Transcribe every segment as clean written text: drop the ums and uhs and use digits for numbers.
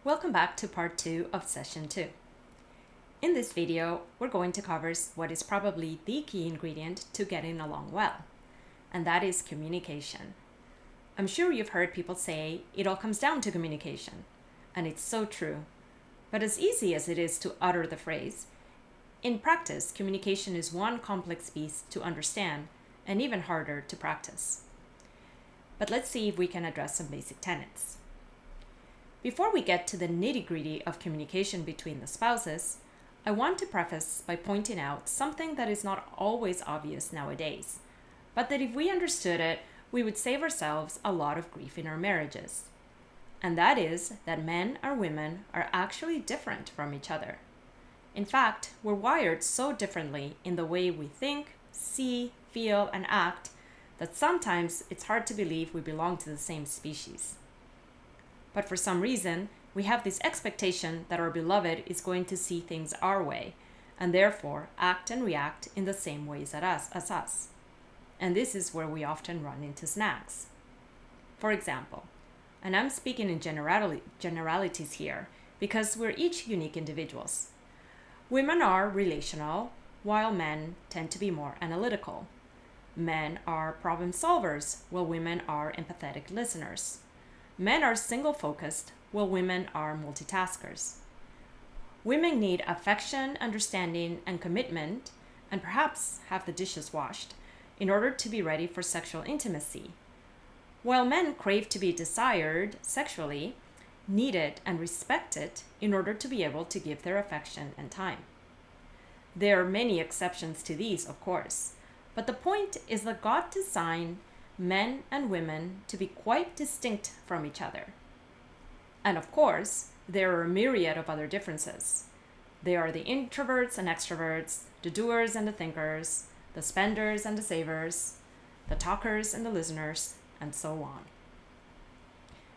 Welcome back to part 2 of session 2. In this video, we're going to cover what is probably the key ingredient to getting along well, and that is communication. I'm sure you've heard people say it all comes down to communication, and it's so true. But as easy as it is to utter the phrase, in practice, communication is one complex piece to understand and even harder to practice. But let's see if we can address some basic tenets. Before we get to the nitty-gritty of communication between the spouses, I want to preface by pointing out something that is not always obvious nowadays, but that if we understood it, we would save ourselves a lot of grief in our marriages. And that is that men or women are actually different from each other. In fact, we're wired so differently in the way we think, see, feel, and act that sometimes it's hard to believe we belong to the same species. But for some reason, we have this expectation that our beloved is going to see things our way, and therefore act and react in the same ways as us. And this is where we often run into snags. For example, and I'm speaking in generalities here, because we're each unique individuals. Women are relational, while men tend to be more analytical. Men are problem solvers, while women are empathetic listeners. Men are single-focused, while women are multitaskers. Women need affection, understanding, and commitment, and perhaps have the dishes washed, in order to be ready for sexual intimacy. While men crave to be desired sexually, needed, and respected in order to be able to give their affection and time. There are many exceptions to these, of course, but the point is that God designed men and women to be quite distinct from each other. And of course, there are a myriad of other differences. There are the introverts and extroverts, the doers and the thinkers, the spenders and the savers, the talkers and the listeners, and so on.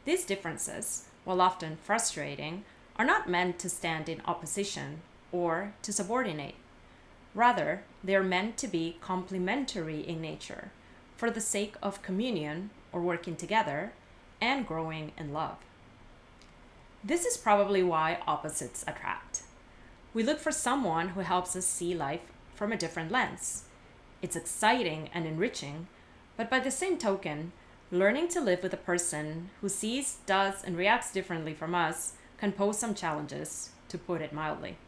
These differences, while often frustrating, are not meant to stand in opposition or to subordinate. Rather, they are meant to be complementary in nature, for the sake of communion or working together and growing in love. This is probably why opposites attract. We look for someone who helps us see life from a different lens. It's exciting and enriching, but by the same token, learning to live with a person who sees, does, and reacts differently from us can pose some challenges, to put it mildly.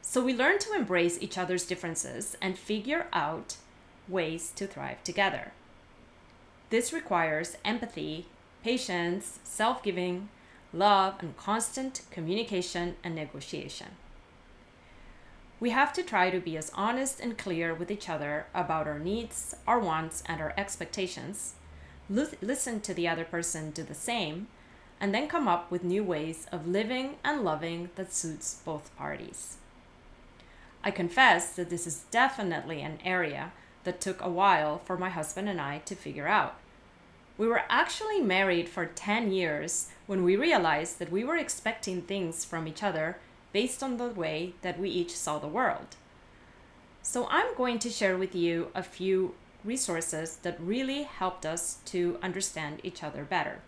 So we learn to embrace each other's differences and figure out ways to thrive together. This requires empathy, patience, self-giving, love, and constant communication and negotiation. We have to try to be as honest and clear with each other about our needs, our wants, and our expectations, listen to the other person do the same, and then come up with new ways of living and loving that suits both parties. I confess that this is definitely an area that took a while for my husband and I to figure out. We were actually married for 10 years when we realized that we were expecting things from each other based on the way that we each saw the world. So I'm going to share with you a few resources that really helped us to understand each other better.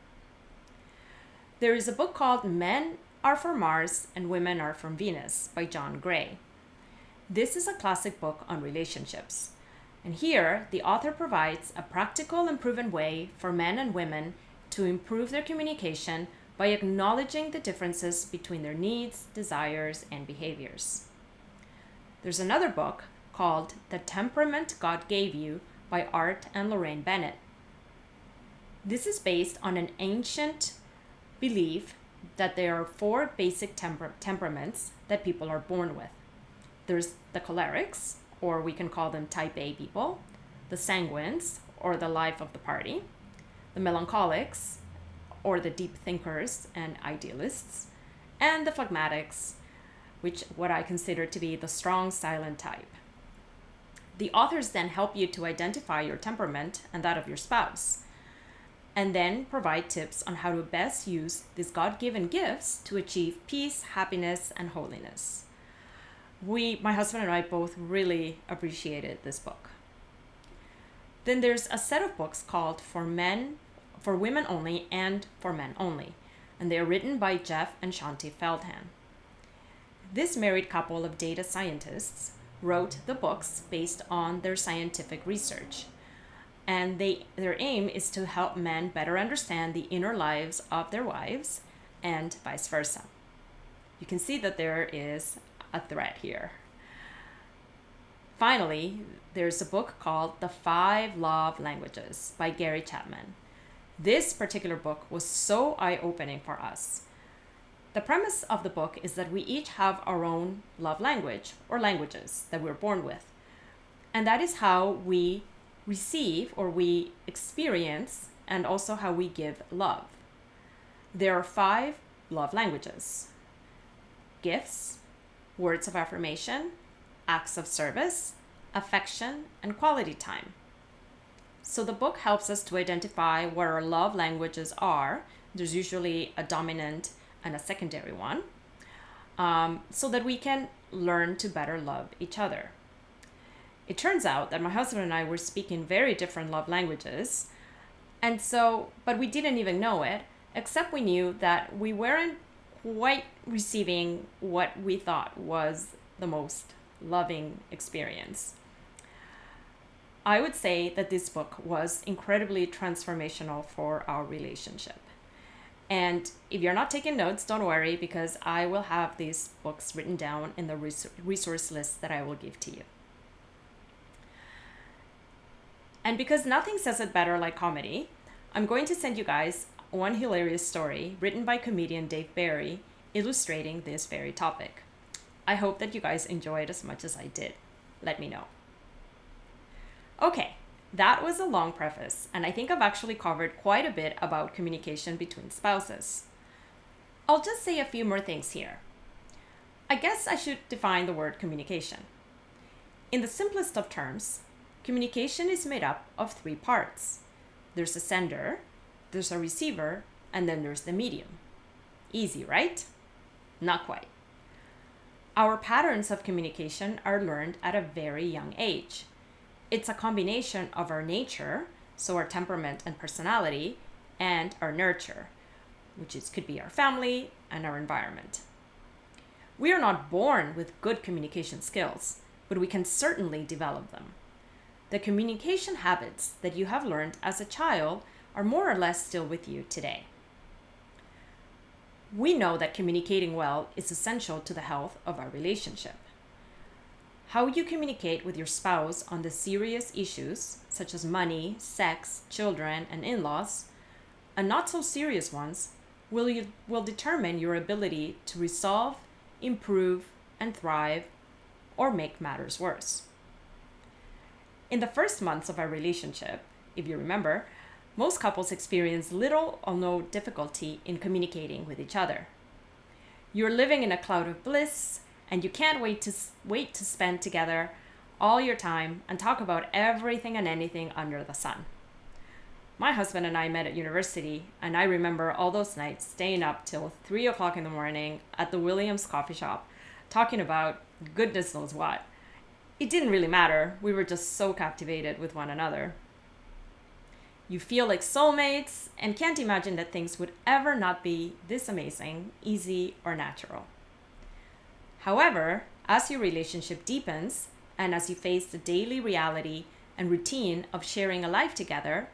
There is a book called Men Are From Mars and Women Are From Venus by John Gray. This is a classic book on relationships. And here, the author provides a practical and proven way for men and women to improve their communication by acknowledging the differences between their needs, desires, and behaviors. There's another book called The Temperament God Gave You by Art and Lorraine Bennett. This is based on an ancient belief that there are 4 basic temperaments that people are born with. There's the cholerics, or we can call them type A people, the sanguines, or the life of the party, the melancholics, or the deep thinkers and idealists, and the phlegmatics, which what I consider to be the strong silent type. The authors then help you to identify your temperament and that of your spouse, and then provide tips on how to best use these God-given gifts to achieve peace, happiness, and holiness. My husband and I both really appreciated this book. Then there's a set of books called For Women Only and For Men Only. and they are written by Jeff and Shanti Feldhahn. This married couple of data scientists wrote the books based on their scientific research, and their aim is to help men better understand the inner lives of their wives and vice versa. You can see that there is a thread here. Finally, there's a book called The 5 Love Languages by Gary Chapman. This particular book was so eye-opening for us. The premise of the book is that we each have our own love language or languages that we're born with. And that is how we receive or we experience and also how we give love. There are 5 love languages: gifts, words of affirmation, acts of service, affection, and quality time. So the book helps us to identify what our love languages are. There's usually a dominant and a secondary one, so that we can learn to better love each other. It turns out that my husband and I were speaking very different love languages, but we didn't even know it, except we knew that we weren't quite receiving what we thought was the most loving experience. I would say that this book was incredibly transformational for our relationship. And if you're not taking notes, don't worry, because I will have these books written down in the resource list that I will give to you. And because nothing says it better like comedy, I'm going to send you guys one hilarious story written by comedian Dave Barry illustrating this very topic. I hope that you guys enjoy it as much as I did. Let me know. Okay, that was a long preface, and I think I've actually covered quite a bit about communication between spouses. I'll just say a few more things here. I guess I should define the word communication. In the simplest of terms, communication is made up of 3 parts. There's a sender, there's a receiver, and then there's the medium. Easy, right? Not quite. Our patterns of communication are learned at a very young age. It's a combination of our nature, so our temperament and personality, and our nurture, which could be our family and our environment. We are not born with good communication skills, but we can certainly develop them. The communication habits that you have learned as a child are more or less still with you today. We know that communicating well is essential to the health of our relationship. How you communicate with your spouse on the serious issues, such as money, sex, children, and in-laws, and not so serious ones, will determine your ability to resolve, improve, and thrive, or make matters worse. In the first months of our relationship, if you remember, most couples experience little or no difficulty in communicating with each other. You're living in a cloud of bliss, and you can't wait to spend together all your time and talk about everything and anything under the sun. My husband and I met at university, and I remember all those nights staying up till 3 o'clock in the morning at the Williams coffee shop, talking about goodness knows what. It didn't really matter. We were just so captivated with one another. You feel like soulmates and can't imagine that things would ever not be this amazing, easy, or natural. However, as your relationship deepens and as you face the daily reality and routine of sharing a life together,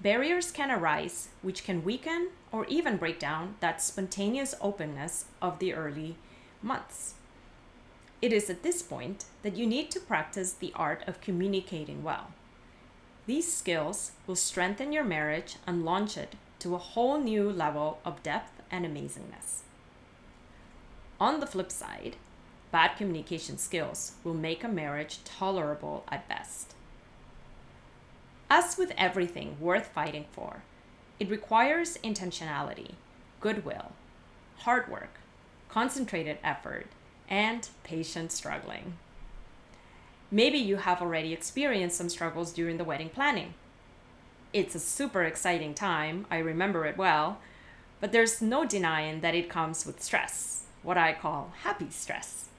barriers can arise which can weaken or even break down that spontaneous openness of the early months. It is at this point that you need to practice the art of communicating well. These skills will strengthen your marriage and launch it to a whole new level of depth and amazingness. On the flip side, bad communication skills will make a marriage tolerable at best. As with everything worth fighting for, it requires intentionality, goodwill, hard work, concentrated effort, and patient struggling. Maybe you have already experienced some struggles during the wedding planning. It's a super exciting time, I remember it well, but there's no denying that it comes with stress, what I call happy stress.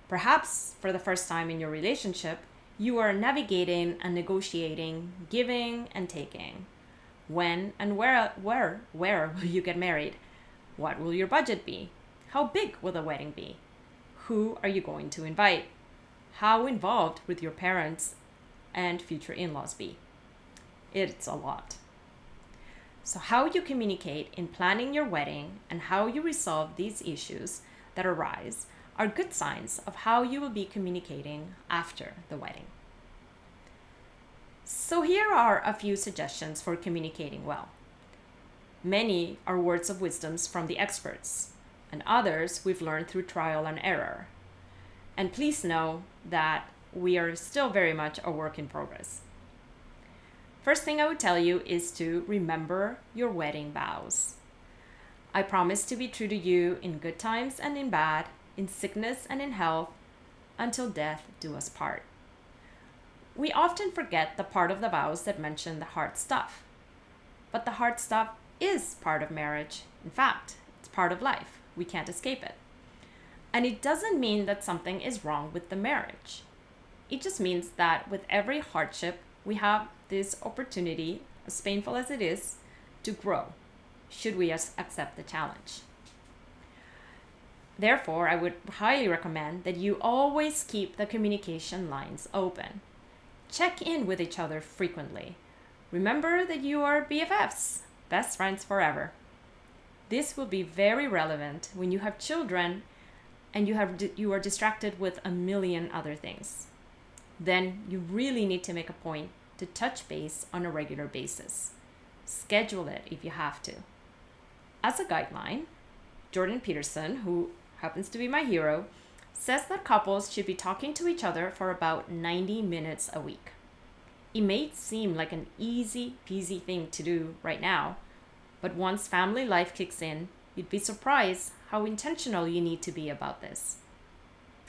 Perhaps for the first time in your relationship, you are navigating and negotiating, giving and taking. When and where will you get married? What will your budget be? How big will the wedding be? Who are you going to invite? How involved with your parents and future in-laws be? It's a lot. So how you communicate in planning your wedding and how you resolve these issues that arise are good signs of how you will be communicating after the wedding. So here are a few suggestions for communicating well. Many are words of wisdoms from the experts, and others we've learned through trial and error. And please know that we are still very much a work in progress. First thing I would tell you is to remember your wedding vows. I promise to be true to you in good times and in bad, in sickness and in health, until death do us part. We often forget the part of the vows that mention the hard stuff. But the hard stuff is part of marriage. In fact, it's part of life. We can't escape it. And it doesn't mean that something is wrong with the marriage. It just means that with every hardship, we have this opportunity, as painful as it is, to grow, should we accept the challenge. Therefore, I would highly recommend that you always keep the communication lines open. Check in with each other frequently. Remember that you are BFFs, best friends forever. This will be very relevant when you have children and you are distracted with a million other things. Then you really need to make a point to touch base on a regular basis. Schedule it if you have to. As a guideline, Jordan Peterson, who happens to be my hero, says that couples should be talking to each other for about 90 minutes a week. It may seem like an easy peasy thing to do right now, but once family life kicks in, you'd be surprised how intentional you need to be about this.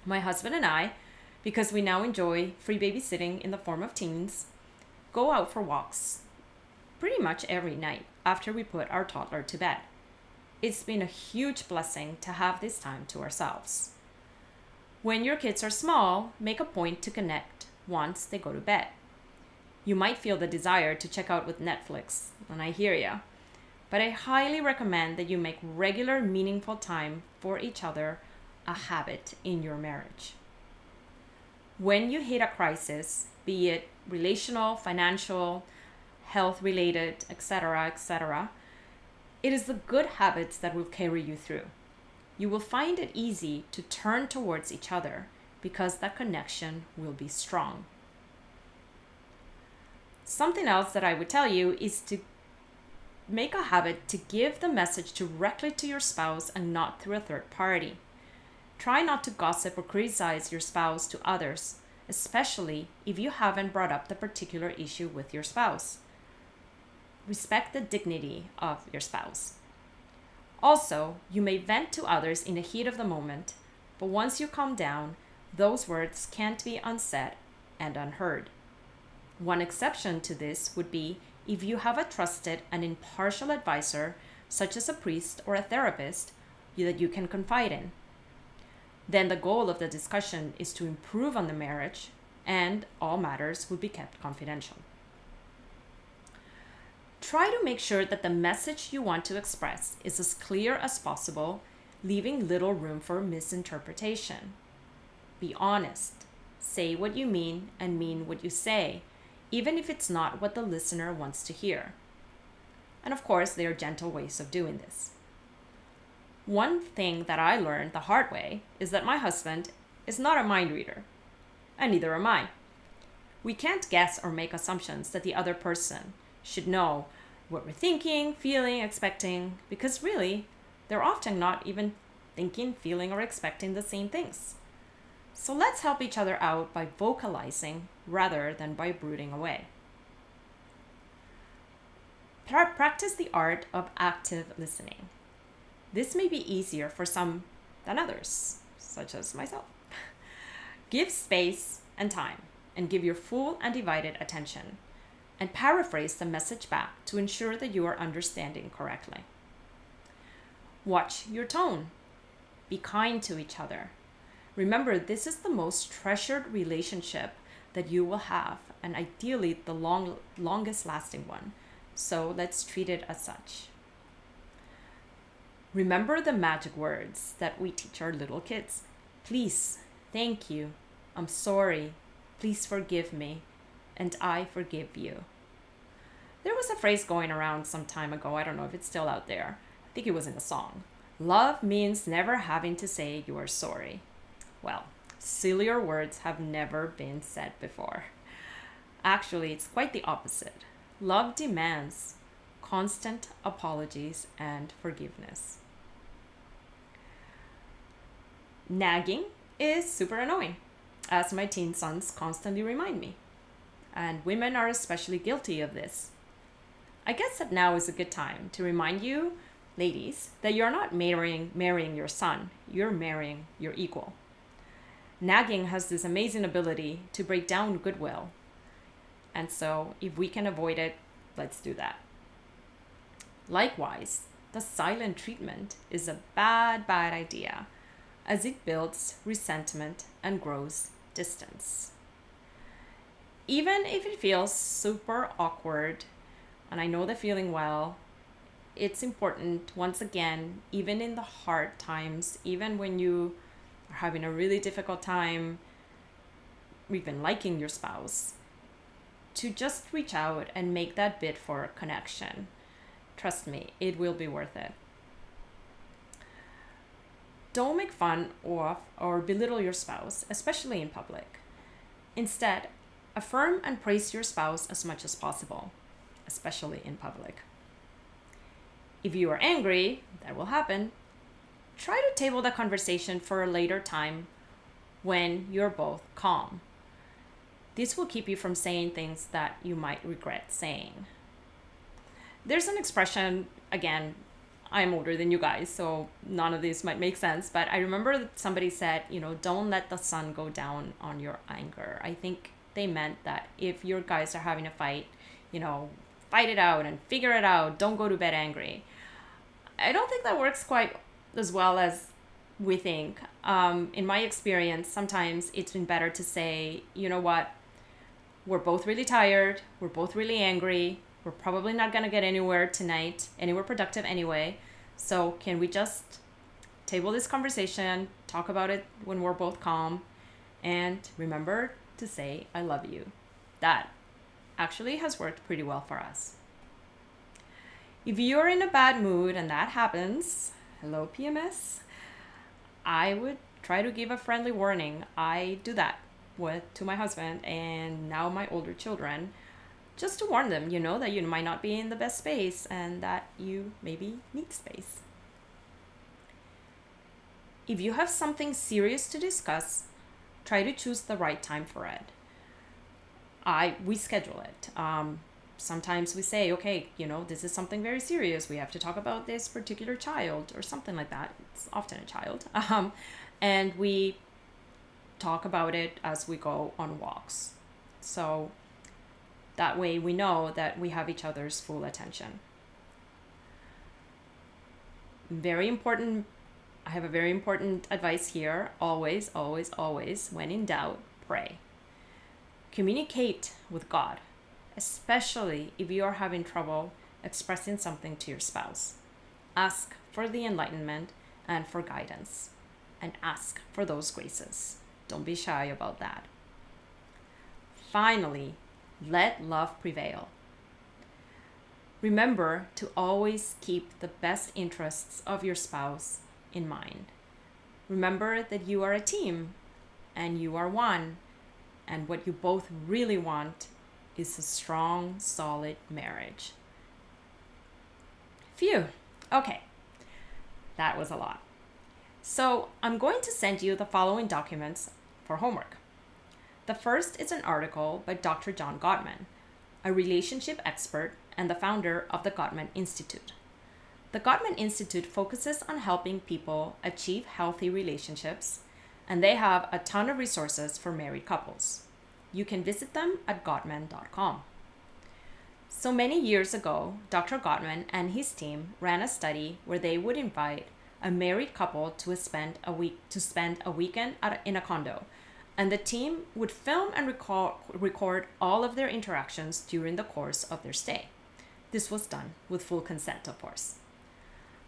My husband and I, because we now enjoy free babysitting in the form of teens, go out for walks pretty much every night after we put our toddler to bed. It's been a huge blessing to have this time to ourselves. When your kids are small, make a point to connect once they go to bed. You might feel the desire to check out with Netflix, and I hear ya, but I highly recommend that you make regular, meaningful time for each other a habit in your marriage. When you hit a crisis, be it relational, financial, health-related, etc., it is the good habits that will carry you through. You will find it easy to turn towards each other because that connection will be strong. Something else that I would tell you is to make a habit to give the message directly to your spouse and not through a third party. Try not to gossip or criticize your spouse to others, especially if you haven't brought up the particular issue with your spouse. Respect the dignity of your spouse. Also, you may vent to others in the heat of the moment, but once you calm down, those words can't be unsaid and unheard. One exception to this would be if you have a trusted and impartial advisor, such as a priest or a therapist, that you can confide in. Then the goal of the discussion is to improve on the marriage, and all matters will be kept confidential. Try to make sure that the message you want to express is as clear as possible, leaving little room for misinterpretation. Be honest. Say what you mean and mean what you say, even if it's not what the listener wants to hear. And of course, there are gentle ways of doing this. One thing that I learned the hard way is that my husband is not a mind reader, and neither am I. We can't guess or make assumptions that the other person should know what we're thinking, feeling, expecting, because really, they're often not even thinking, feeling, or expecting the same things. So let's help each other out by vocalizing rather than by brooding away. Practice the art of active listening. This may be easier for some than others, such as myself. Give space and time, and give your full and divided attention, and paraphrase the message back to ensure that you are understanding correctly. Watch your tone. Be kind to each other. Remember, this is the most treasured relationship that you will have, and ideally the longest lasting one. So let's treat it as such. Remember the magic words that we teach our little kids. Please, thank you, I'm sorry, please forgive me, and I forgive you. There was a phrase going around some time ago, I don't know if it's still out there. I think it was in a song. Love means never having to say you are sorry. Well, sillier words have never been said before. Actually, it's quite the opposite. Love demands constant apologies and forgiveness. Nagging is super annoying, as my teen sons constantly remind me. And women are especially guilty of this. I guess that now is a good time to remind you, ladies, that you're not marrying your son, you're marrying your equal. Nagging has this amazing ability to break down goodwill. And so, if we can avoid it, let's do that. Likewise, the silent treatment is a bad idea, as it builds resentment and grows distance. Even if it feels super awkward, and I know the feeling well, it's important, once again, even in the hard times, even when you are having a really difficult time, even liking your spouse, to just reach out and make that bid for a connection. Trust me, it will be worth it. Don't make fun of or belittle your spouse, especially in public. Instead, affirm and praise your spouse as much as possible, especially in public. If you are angry, that will happen. Try to table the conversation for a later time when you're both calm. This will keep you from saying things that you might regret saying. There's an expression, again, I'm older than you guys, so none of this might make sense, but I remember that somebody said, don't let the sun go down on your anger. I think they meant that if your guys are having a fight, fight it out and figure it out. Don't go to bed angry. I don't think that works quite as well as we think. In my experience, sometimes it's been better to say, you know what, we're both really tired, we're both really angry, we're probably not going to get anywhere tonight, anywhere productive anyway, so can we just table this conversation, talk about it when we're both calm, and remember to say I love you. That actually has worked pretty well for us. If you're in a bad mood and that happens, hello PMS, I would try to give a friendly warning. I do that to my husband and now my older children, just to warn them, that you might not be in the best space and that you maybe need space. If you have something serious to discuss, try to choose the right time for it. We schedule it. Sometimes we say, okay, this is something very serious. We have to talk about this particular child or something like that. It's often a child. And we talk about it as we go on walks. So that way we know that we have each other's full attention. Very important. I have a very important advice here. Always, always, always, when in doubt, pray. Communicate with God, especially if you are having trouble expressing something to your spouse. Ask for the enlightenment and for guidance, and ask for those graces. Don't be shy about that. Finally, let love prevail. Remember to always keep the best interests of your spouse in mind. Remember that you are a team and you are one, and what you both really want is a strong, solid marriage. Phew. Okay, that was a lot. So I'm going to send you the following documents for homework. The first is an article by Dr. John Gottman, a relationship expert and the founder of the Gottman Institute. The Gottman Institute focuses on helping people achieve healthy relationships, and they have a ton of resources for married couples. You can visit them at gottman.com. So many years ago, Dr. Gottman and his team ran a study where they would invite a married couple to spend a weekend in a condo, and the team would film and record all of their interactions during the course of their stay. This was done with full consent, of course.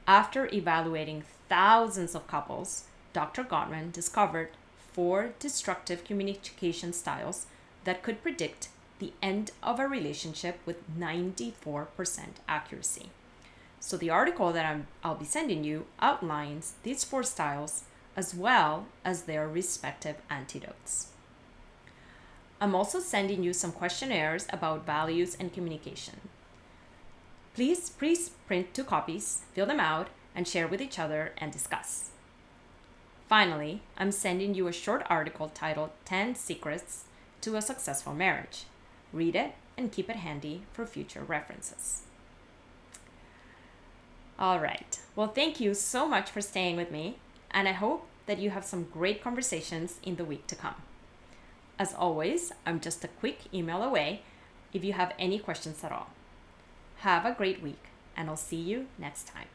After evaluating thousands of couples, Dr. Gottman discovered 4 destructive communication styles that could predict the end of a relationship with 94% accuracy. So the article that I'll be sending you outlines these 4 styles as well as their respective antidotes. I'm also sending you some questionnaires about values and communication. Please print 2 copies, fill them out, and share with each other and discuss. Finally, I'm sending you a short article titled 10 Secrets to a Successful Marriage. Read it and keep it handy for future references. All right. Well, thank you so much for staying with me, and I hope that you have some great conversations in the week to come. As always, I'm just a quick email away if you have any questions at all. Have a great week, and I'll see you next time.